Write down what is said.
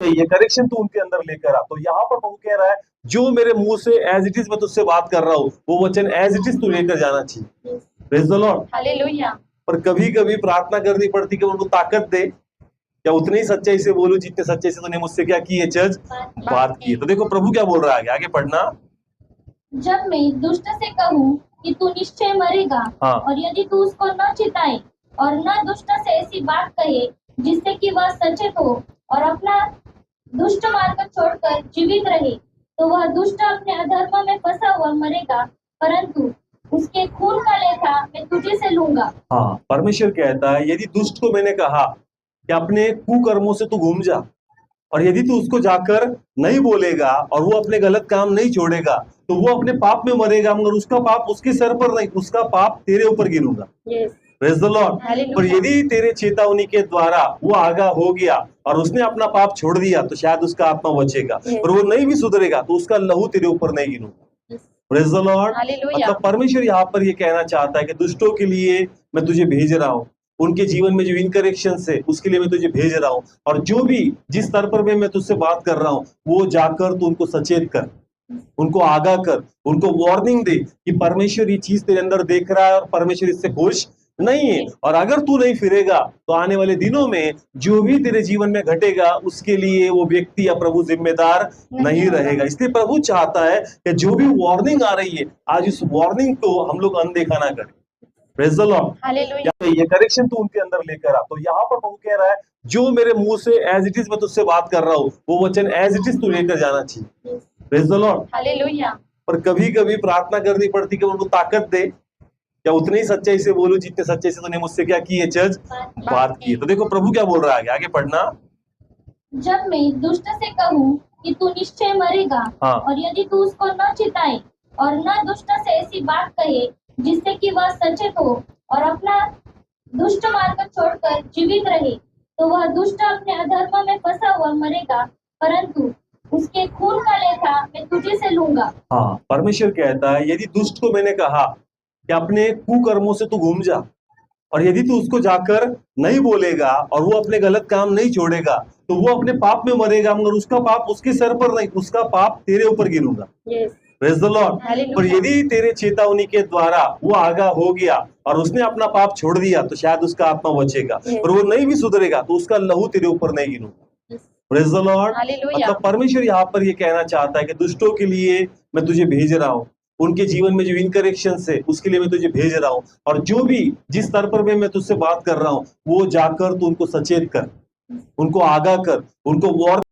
ये करेक्शन तू उनके अंदर लेकर आ। तो यहाँ पर प्रभु कह रहा है जो मेरे मुंह से एज इट इज मैं तुझसे बात कर रहा हूँ वो वचन एज इट इज तू लेकर जाना चाहिए। Praise the Lord. हालेलुया। पर कभी कभी प्रार्थना करनी पड़ती कि उनको ताकत दे, क्या उतनी ही सच्चाई से बोलूं जितने सच्चाई से तूने मुझसे क्या की है चर्च बात की है। तो देखो प्रभु क्या बोल रहा है, आगे पढ़ना। जब मैं दुष्ट से कहूँ कि तू निश्चय मरेगा, हाँ। और यदि तू उसको न चिताए और न दुष्ट से ऐसी बात कहे जिससे कि वह सचेत हो और अपना दुष्ट मार्ग छोड़कर जीवित रहे, तो वह दुष्ट अपने अधर्म में फंसा हुआ मरेगा, परंतु उसके खून का लेखा मैं तुझे से लूंगा। हाँ, परमेश्वर कहता है यदि दुष्ट को मैंने कहा कि अपने कुकर्मों से तू घूम जा, और यदि तू उसको जाकर नहीं बोलेगा और वो अपने गलत काम नहीं छोड़ेगा तो वो अपने पाप में मरेगा, मगर उसका पाप उसके सर पर नहीं, उसका पाप तेरे ऊपर गिरूंगा। Praise the Lord. पर यदि तेरे चेतावनी के द्वारा वो आगा हो गया और उसने अपना पाप छोड़ दिया तो शायद उसका आत्मा बचेगा, पर वो नहीं भी सुधरेगा तो उसका लहू तेरे ऊपर नहीं गिरूंगा। Praise the Lord. मतलब परमेश्वर यहाँ पर ये कहना चाहता है कि दुष्टों के लिए मैं तुझे भेज रहा हूँ, उनके जीवन में जो इनकरेक्शन है उसके लिए मैं तुझे भेज रहा हूँ, और जो भी जिस स्तर पर मैं तुझसे बात कर रहा हूँ वो जाकर तू उनको सचेत कर, उनको आगाह कर, उनको वार्निंग दे कि परमेश्वर ये चीज तेरे अंदर देख रहा है और परमेश्वर इससे खुश नहीं है, और अगर तू नहीं फिरेगा तो आने वाले दिनों में जो भी तेरे जीवन में घटेगा उसके लिए वो व्यक्ति या प्रभु जिम्मेदार नहीं रहेगा। इसलिए प्रभु चाहता है कि जो भी वार्निंग आ रही है आज इस वार्निंग को हम लोग अनदेखा ना करें। Praise the Lord. ये करेक्शन तू उनके अंदर लेकर आ। तो यहाँ पर प्रभु कह रहा है जो मेरे मुंह से एज इट इज मैं तुझसे बात कर रहा हूँ वो वचन एज इट इज तू लेकर जाना चाहिए। Praise the Lord. हालेलुया। पर कभी कभी प्रार्थना करनी पड़ती कि उनको ताकत दे, क्या उतनी ही सच्चाई से बोलूं जितने सच्चाई से तूने मुझसे क्या की है चर्च बात की है। तो देखो प्रभु क्या बोल रहा है, आगे पढ़ना। जब मैं दुष्ट से कहूँ कि तू निश्चय मरेगा, हाँ। और यदि तू उसको न चिताए और न दुष्ट से ऐसी बात कहे जिससे कि वह सचेत हो और अपना दुष्ट मार्ग छोड़कर जीवित रहे, तो वह दुष्ट अपने अधर्म में फंसा हुआ मरेगा, परंतु उसके खून का लेखा मैं तुझे से लूंगा। हाँ, परमेश्वर कहता है यदि दुष्ट को मैंने कहा कि अपने कुकर्मों से तू घूम जा, और यदि तू उसको जाकर नहीं बोलेगा और वो अपने गलत काम नहीं छोड़ेगा तो वो अपने पाप में मरेगा, मगर उसका पाप उसके सर पर नहीं, उसका पाप तेरे ऊपर गिरूंगा। Praise the Lord. पर यदि तेरे चेतावनी के द्वारा वो आगा हो गया और उसने अपना पाप छोड़ दिया तो शायद उसका आत्मा बचेगा, पर वो नहीं भी सुधरेगा तो उसका लहू तेरे ऊपर नहीं गिरूंगा। Praise the Lord. मतलब परमेश्वर यहाँ पर ये कहना चाहता है कि दुष्टों के लिए मैं तुझे भेज रहा हूँ, उनके जीवन में जो इनकरेक्शन है उसके लिए मैं तुझे भेज रहा हूँ, और जो भी जिस स्तर पर मैं तुझसे बात कर रहा हूँ वो जाकर तू उनको सचेत कर, उनको आगाह कर, उनको वार्न